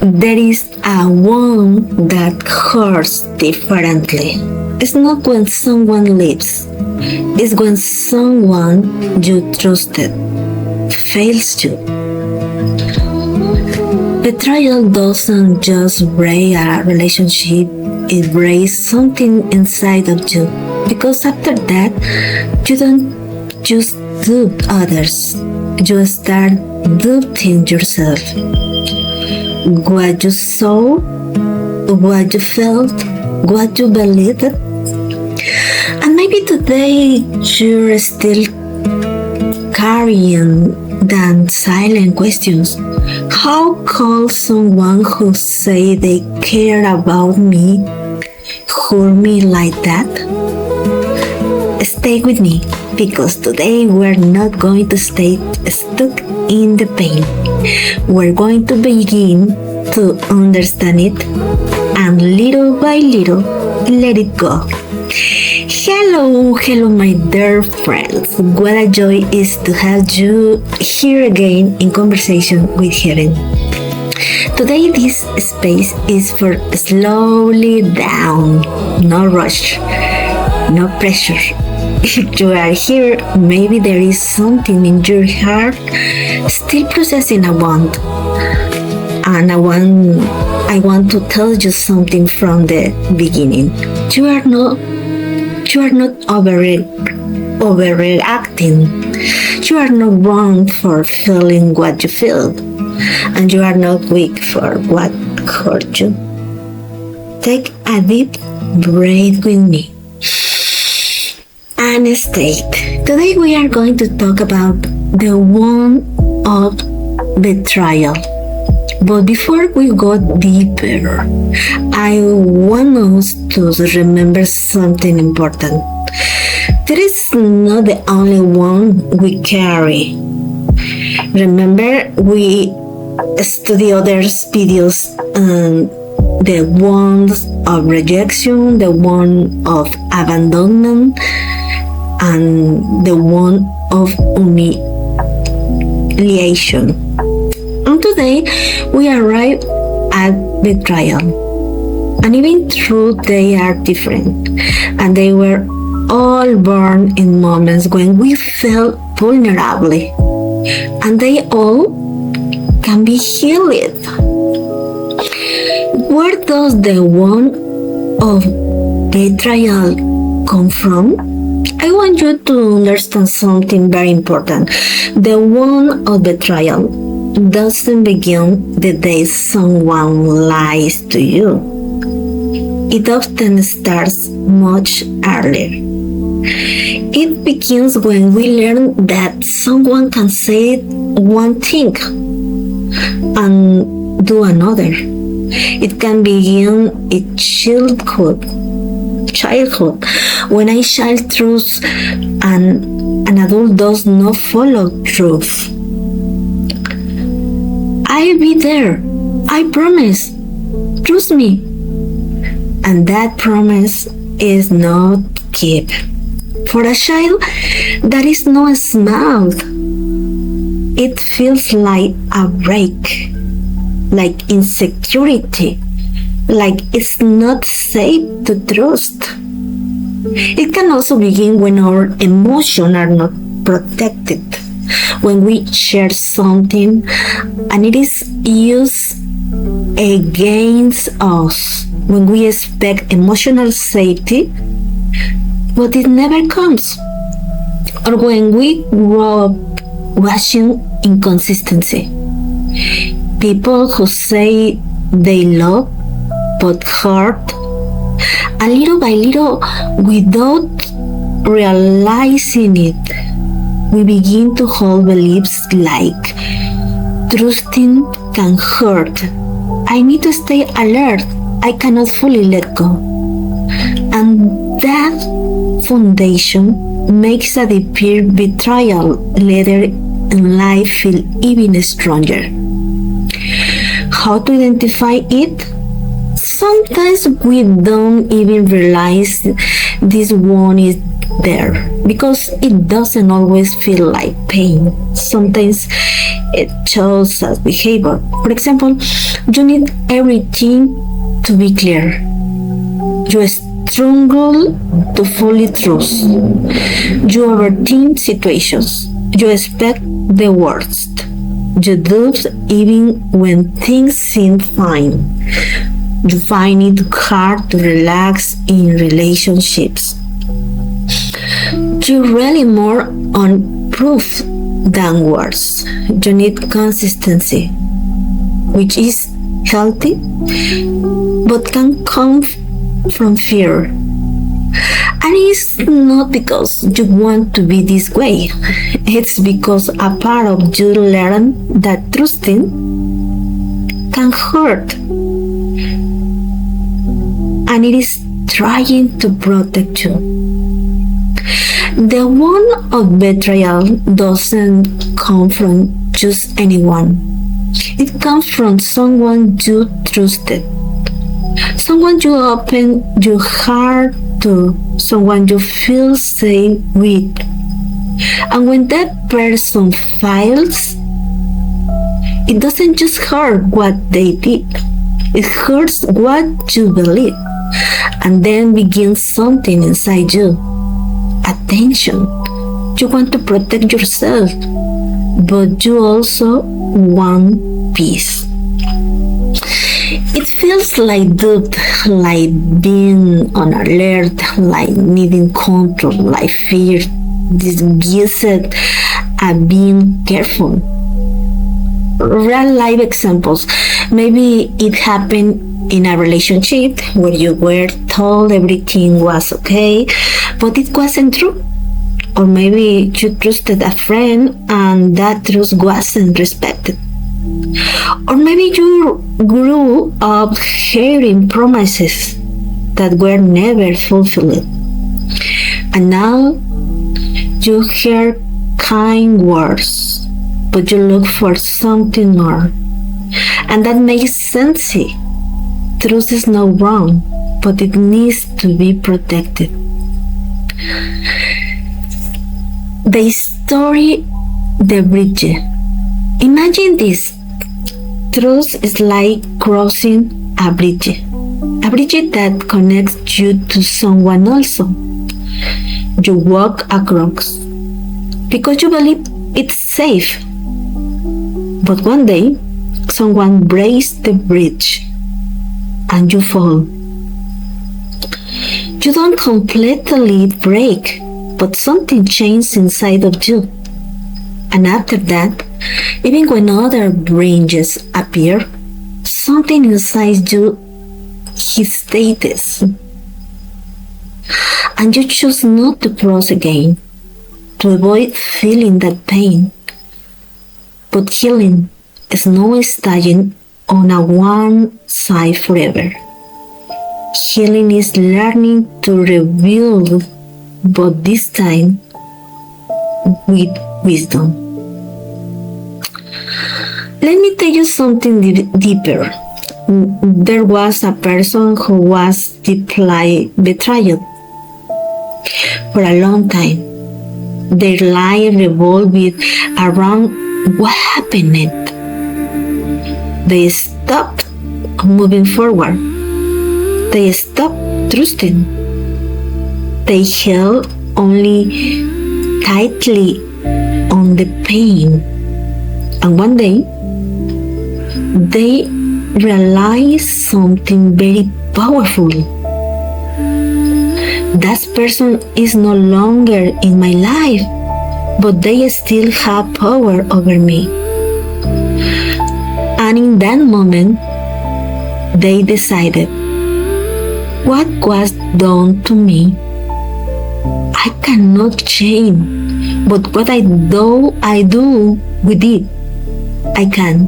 There is a one that hurts differently. It's not when someone leaves, it's when someone you trusted fails you. Betrayal doesn't just break a relationship, it breaks something inside of you. Because after that, you don't just doubt others, you start doubting yourself. What you saw, what you felt, what you believed. And maybe today you're still carrying that silent questions. How could someone who say they care about me hurt me like that? Stay with me, because today we're not going to stay stuck in the pain. We're going to begin to understand it and little by little let it go. Hello my dear friends. What a joy is to have you here again in conversation with heaven. Today this space is for slowly down, no rush, no pressure. If you are here, maybe there is something in your heart still processing a wound. And I want to tell you something from the beginning. You are not overreacting. You are not wrong for feeling what you feel. And you are not weak for what hurt you. Take a deep breath with me. And stay. Today we are going to talk about the wound of betrayal. But before we go deeper, I want us to remember something important. There is not the only one we carry. Remember, we study others' videos and the wounds of rejection, the wound of abandonment, and the wound of humiliation. And today we arrive at betrayal. And even though they are different, and they were all born in moments when we felt vulnerably, and they all can be healed. Where does the wound of betrayal come from? I want you to understand something very important. The wound of betrayal doesn't begin the day someone lies to you. It often starts much earlier. It begins when we learn that someone can say one thing and do another. It can begin in childhood, when a child trusts and an adult does not follow truth. I'll be there. I promise. Trust me. And that promise is not kept. For a child, that is not smooth. It feels like a break, like insecurity, like it's not safe to trust. It can also begin when our emotions are not protected, when we share something and it is used against us, when we expect emotional safety but it never comes, or when we grow up watching inconsistency. People who say they love but hurt, and little by little, without realizing it, we begin to hold beliefs like trusting can hurt. I need to stay alert. I cannot fully let go. And that foundation makes a deeper betrayal later in life feel even stronger. How to identify it? Sometimes we don't even realize this one is there because it doesn't always feel like pain. Sometimes It shows us behavior. For example, you need everything to be clear. You struggle to fully trust. You overthink situations. You expect the worst. You doubt even when things seem fine. You find it hard to relax in relationships. You rely more on proof than words. You need consistency, which is healthy, but can come from fear. And it's not because you want to be this way. It's because a part of you learned that trusting can hurt. And it is trying to protect you. The one of betrayal doesn't come from just anyone. It comes from someone you trusted. Someone you open your heart to, someone you feel safe with. And when that person fails, it doesn't just hurt what they did, it hurts what you believe. And then begins something inside you. Attention. You want to protect yourself, but you also want peace. It feels like doubt, like being on alert, like needing control, like fear, disguised as being careful. Real life examples. Maybe it happened in a relationship where you were told everything was okay, but it wasn't true. Or maybe you trusted a friend and that trust wasn't respected. Or maybe you grew up hearing promises that were never fulfilled. And now you hear kind words, but you look for something more. And that makes sense. Trust is not wrong, but it needs to be protected. The story, the bridge. Imagine this. Trust is like crossing a bridge that connects you to someone also. You walk across because you believe it's safe. But one day, someone breaks the bridge and you fall. You don't completely break, but something changes inside of you. And after that, even when other bridges appear, something inside you hesitates. And you choose not to cross again, to avoid feeling that pain. But healing is not staying on a one side forever. Healing is learning to rebuild, but this time with wisdom. Let me tell you something deeper. There was a person who was deeply betrayed for a long time. Their life revolved around what happened. They stopped moving forward. They stopped trusting. They held only tightly on the pain. And one day, they realized something very powerful. That person is no longer in my life, but they still have power over me. And in that moment, they decided, what was done to me, I cannot change, but what I do with it, I can.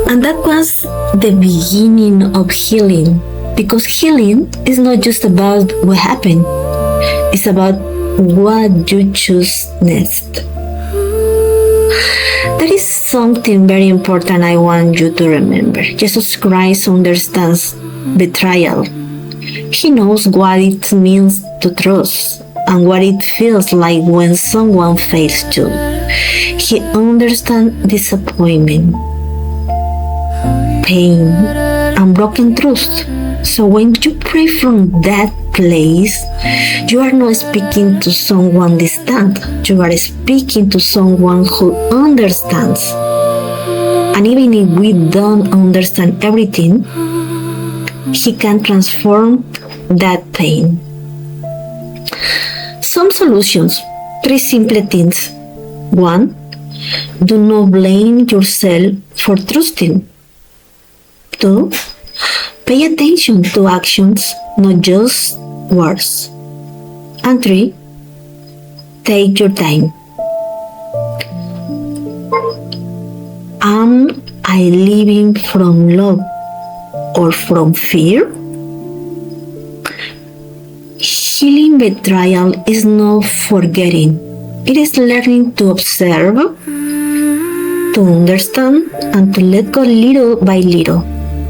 And that was the beginning of healing, because healing is not just about what happened, it's about what you choose next. There is something very important I want you to remember. Jesus Christ understands betrayal. He knows what it means to trust. and what it feels like when someone fails you. He understands disappointment, pain, and broken trust. So when you pray from that place, you are not speaking to someone distant. You are speaking to someone who understands. And even if we don't understand everything, He can transform that pain. Some solutions, 3 simple things. 1. Do not blame yourself for trusting. 2. Pay attention to actions, not just words. And 3. Take your time. Am I living from love or from fear? Healing betrayal is not forgetting. It is learning to observe, to understand, and to let go little by little.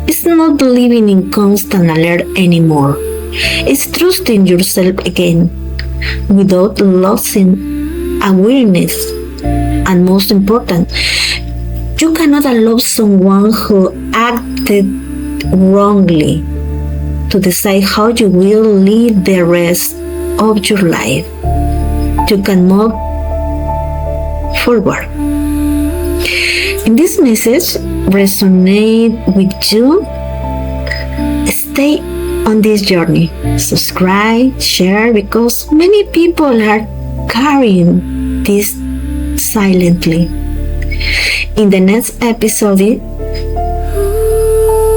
It's not living in constant alert anymore. It's trusting yourself again without losing awareness. And most important, you cannot allow someone who acted wrongly to decide how you will live the rest of your life. You can move forward. If this message resonates with you, stay on this journey. Subscribe, share, because many people are carrying this silently. In the next episode,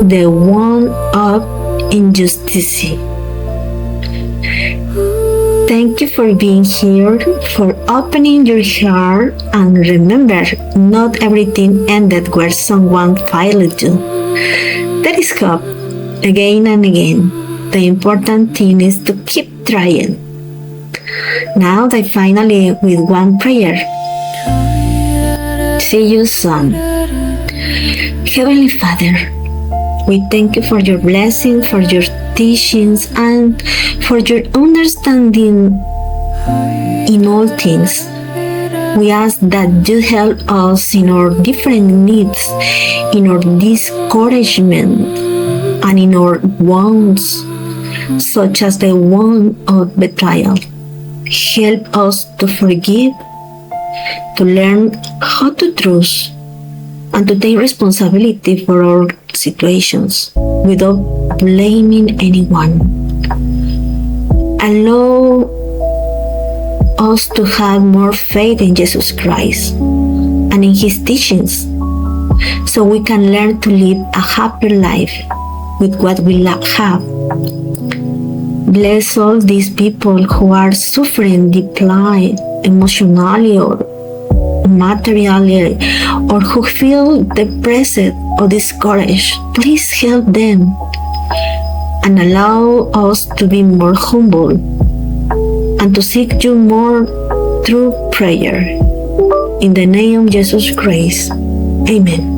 the one of injustice. Thank you for being here, for opening your heart, and remember, not everything ended where someone failed you. There is hope, again and again. The important thing is to keep trying. Now I finally with one prayer. See you soon. Heavenly Father, we thank you for your blessing, for your teachings, and for your understanding in all things. We ask that you help us in our different needs, in our discouragement, and in our wounds, such as the one of betrayal. Help us to forgive, to learn how to trust, and to take responsibility for our situations without blaming anyone. Allow us to have more faith in Jesus Christ and in His teachings, so we can learn to live a happier life with what we have. Bless all these people who are suffering decline emotionally or materially, or who feel depressed or discouraged. Please help them and allow us to be more humble and to seek you more through prayer. In the name of Jesus Christ, amen.